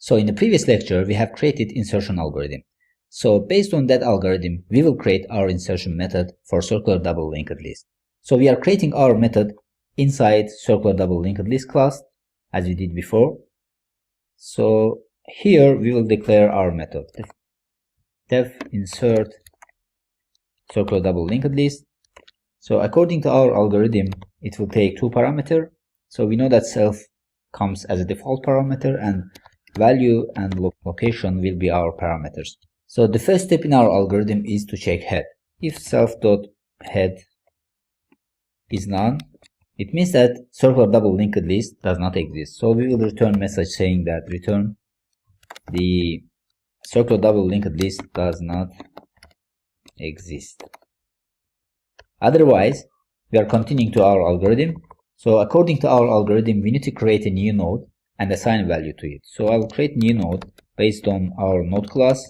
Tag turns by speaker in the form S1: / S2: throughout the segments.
S1: So in the previous lecture, we have created insertion algorithm. So based on that algorithm, we will create our insertion method for circular double linked list. So we are creating our method inside circular double linked list class as we did before. So here we will declare our method def insert circular double linked list. So according to our algorithm, it will take two parameters. So we know that self comes as a default parameter and value and location will be our parameters. So the first step in our algorithm is to check head. If self.head is none, it means that circular double linked list does not exist. So we will return message saying that return the circular double linked list does not exist. Otherwise, we are continuing to our algorithm. So according to our algorithm, we need to create a new node and assign value to it. So I will create new node based on our node class,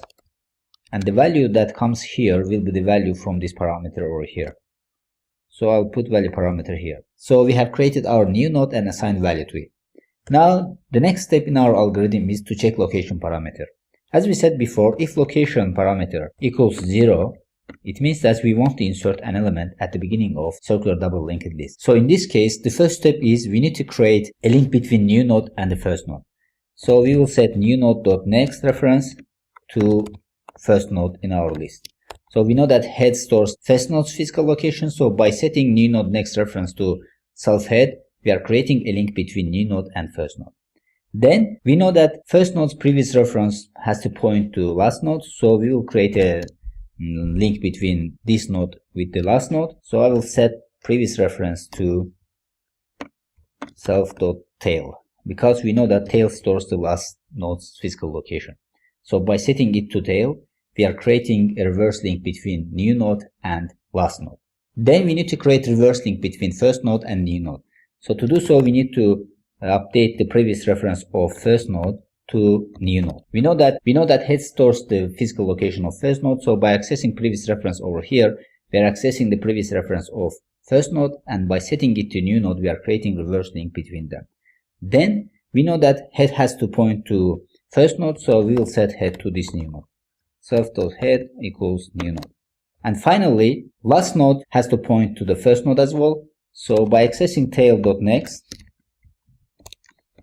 S1: and the value that comes here will be the value from this parameter over here. So I'll put value parameter here. So we have created our new node and assigned value to it. Now the next step in our algorithm is to check location parameter. As we said before, if location parameter equals 0, it means that we want to insert an element at the beginning of circular double linked list. So in this case, the first step is we need to create a link between new node and the first node. So we will set new node.next reference to first node in our list. So we know that head stores first node's physical location. So by setting new node next reference to self head, we are creating a link between new node and first node. Then we know that first node's previous reference has to point to last node. So we will create a link between this node with the last node. So I will set previous reference to self.tail because we know that tail stores the last node's physical location. So by setting it to tail, we are creating a reverse link between new node and last node. Then we need to create reverse link between first node and new node. So to do so, we need to update the previous reference of first node to new node. We know that head stores the physical location of first node. So by accessing previous reference over here, we are accessing the previous reference of first node, and by setting it to new node, we are creating reverse link between them. Then we know that head has to point to first node, so we will set head to this new node. Self.head equals new node. And finally, last node has to point to the first node as well. So by accessing tail.next,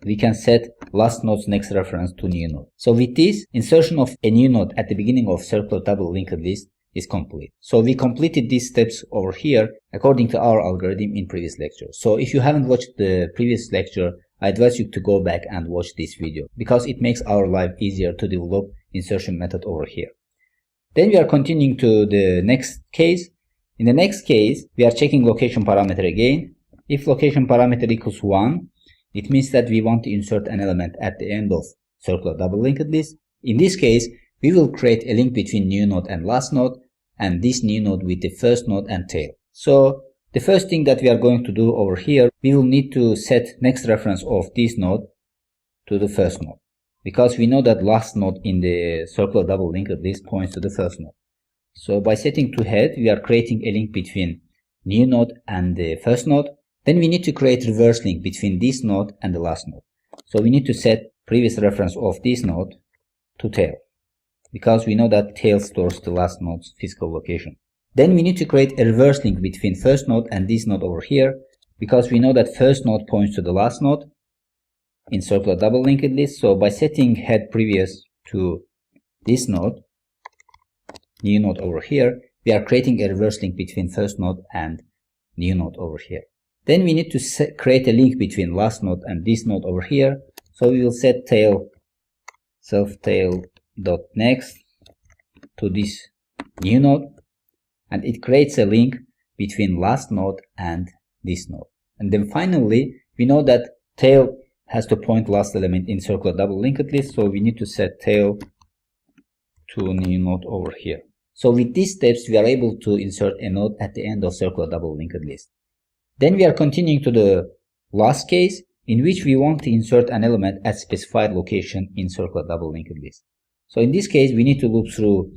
S1: we can set last node's next reference to new node. So with this, insertion of a new node at the beginning of circular double linked list is complete. So we completed these steps over here according to our algorithm in previous lecture. So if you haven't watched the previous lecture, I advise you to go back and watch this video because it makes our life easier to develop insertion method over here. Then we are continuing to the next case. In the next case, we are checking location parameter again. If location parameter equals 1, it means that we want to insert an element at the end of circular double linked list. In this case, we will create a link between new node and last node, and this new node with the first node and tail. So the first thing that we are going to do over here, we will need to set next reference of this node to the first node, because we know that last node in the circular double linked list points to the first node. So by setting to head, we are creating a link between new node and the first node. Then we need to create reverse link between this node and the last node. So we need to set previous reference of this node to tail, because we know that tail stores the last node's physical location. Then we need to create a reverse link between first node and this node over here, because we know that first node points to the last node in circular double linked list. So by setting head previous to this node, new node over here, we are creating a reverse link between first node and new node over here. Then we need to create a link between last node and this node over here. So we will set tail self-tail.next to this new node, and it creates a link between last node and this node. And then finally, we know that tail has to point last element in circular double linked list. So we need to set tail to new node over here. So with these steps, we are able to insert a node at the end of circular double linked list. Then we are continuing to the last case, in which we want to insert an element at specified location in circular double linked list. So in this case, we need to loop through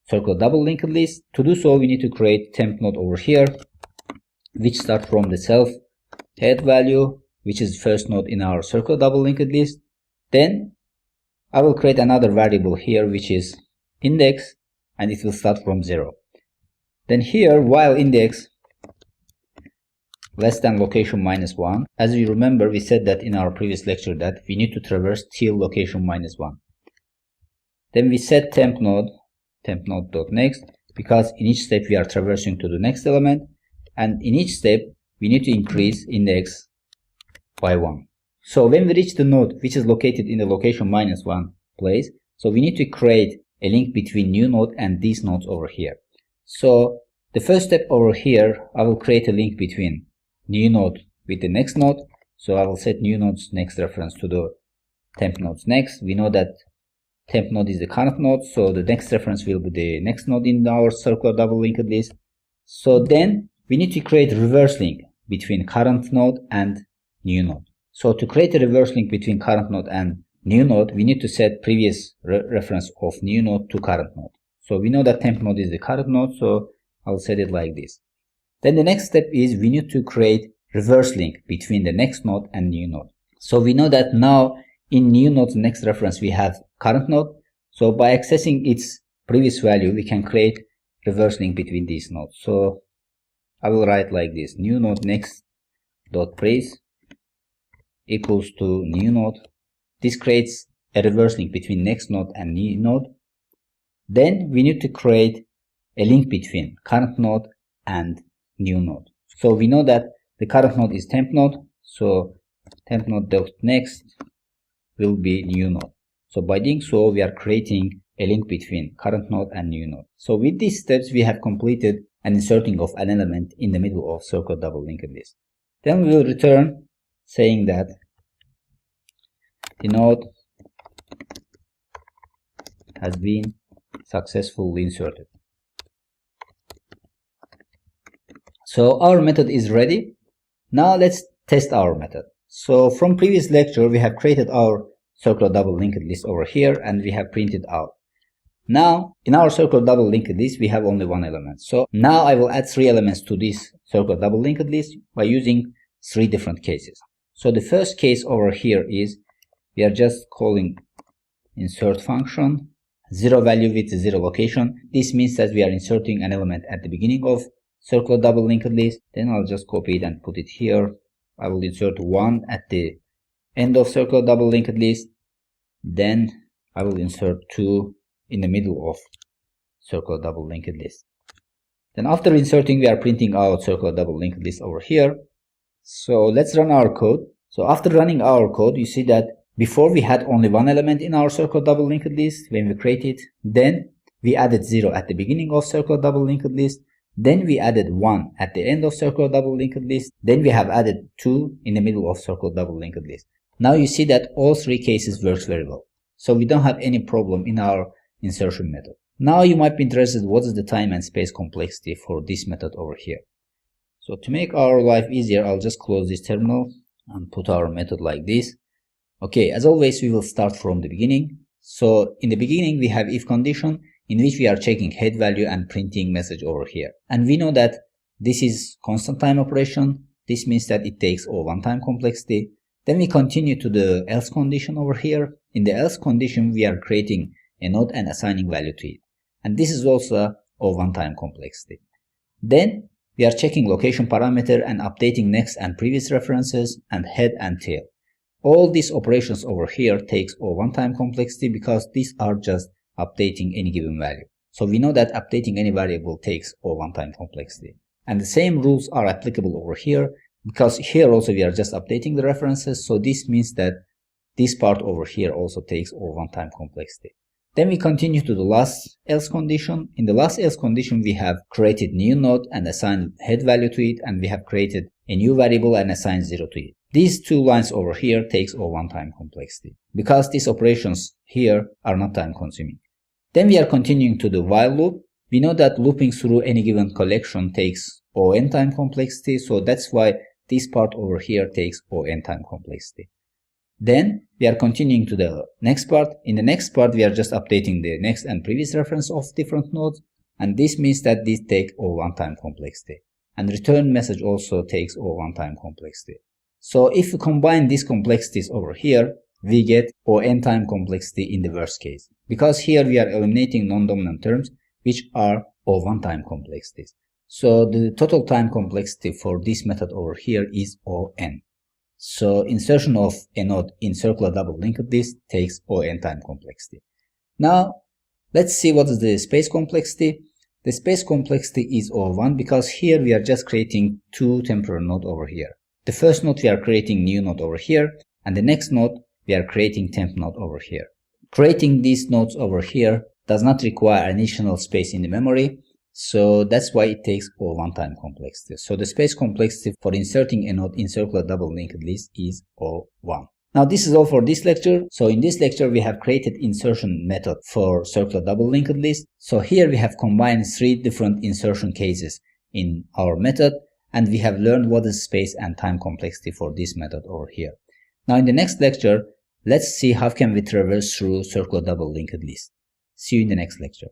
S1: circular double linked list. To do so, we need to create temp node over here, which starts from the self head value, which is first node in our circular double linked list. Then I will create another variable here which is index, and it will start from 0. Then here, while index less than location minus 1, as you remember, we said that in our previous lecture that we need to traverse till location minus 1. Then we set temp node dot next, because in each step we are traversing to the next element, and in each step we need to increase index by 1. So when we reach the node which is located in the location minus 1 place, so we need to create a link between new node and these nodes over here. So the first step over here, I will create a link between new node with the next node. So I will set new node's next reference to the temp node's next. We know that temp node is the current node, so the next reference will be the next node in our circular double linked list. So then we need to create a reverse link between current node and new node. So to create a reverse link between current node and new node, we need to set previous reference of new node to current node. So we know that temp node is the current node, so I'll set it like this. Then the next step is we need to create reverse link between the next node and new node. So we know that now in new node's next reference we have current node. So by accessing its previous value, we can create reverse link between these nodes. So I will write like this: new node next dot previous equals to new node. This creates a reverse link between next node and new node. Then we need to create a link between current node and new node. So we know that the current node is temp node, so temp node dot next will be new node. So by doing so, we are creating a link between current node and new node. So with these steps, we have completed an inserting of an element in the middle of circular double linked list. Then we will return saying that the node has been successfully inserted. So our method is ready. Now let's test our method. So from previous lecture, we have created our circular double linked list over here, and we have printed out. Now in our circular double linked list, we have only one element. So now I will add 3 elements to this circular double linked list by using 3 different cases. So the first case over here is we are just calling insert function, 0 value with 0 location. This means that we are inserting an element at the beginning of circular double linked list. Then I'll just copy it and put it here. I will insert 1 at the end of circular double linked list. Then I will insert 2 in the middle of circular double linked list. Then after inserting, we are printing out circular double linked list over here. So let's run our code. So after running our code, you see that before we had only one element in our circular double linked list when we created. Then we added 0 at the beginning of circular double linked list. Then we added 1 at the end of circular double linked list. Then we have added 2 in the middle of circular double linked list. Now you see that all 3 cases works very well. So we don't have any problem in our insertion method. Now you might be interested what is the time and space complexity for this method over here. So to make our life easier, I'll just close this terminal and put our method like this. Okay, as always, we will start from the beginning. So in the beginning, we have if condition in which we are checking head value and printing message over here. And we know that this is constant time operation. This means that it takes O1 time complexity. Then we continue to the else condition over here. In the else condition, we are creating a node and assigning value to it. And this is also O1 time complexity. Then we are checking location parameter and updating next and previous references and head and tail. All these operations over here takes O1 time complexity because these are just updating any given value. So we know that updating any variable takes O1 time complexity. And the same rules are applicable over here because here also we are just updating the references. So this means that this part over here also takes O1 time complexity. Then we continue to the last else condition. In the last else condition, we have created new node and assigned head value to it, and we have created a new variable and assigned 0 to it. These 2 lines over here takes O1 time complexity because these operations here are not time consuming. Then we are continuing to the while loop. We know that looping through any given collection takes O(n) time complexity, so that's why this part over here takes O(n) time complexity. Then we are continuing to the next part. In the next part, we are just updating the next and previous reference of different nodes, and this means that these take O1 time complexity. And return message also takes O1 time complexity. So if we combine these complexities over here, we get O(n) time complexity in the worst case. Because here we are eliminating non-dominant terms, which are O(1) time complexities. So the total time complexity for this method over here is O(n). So insertion of a node in circular double linked list takes O(n) time complexity. Now let's see what is the space complexity. The space complexity is O(1) because here we are just creating two temporal nodes over here. The first node we are creating new node over here, and the next node we are creating temp node over here. Creating these nodes over here does not require additional space in the memory, so that's why it takes O(1) time complexity. So the space complexity for inserting a node in circular double linked list is O(1). Now this is all for this lecture. So in this lecture we have created insertion method for circular double linked list. So here we have combined three different insertion cases in our method, and we have learned what is space and time complexity for this method over here. Now in the next lecture, let's see how can we traverse through circular double linked list. See you in the next lecture.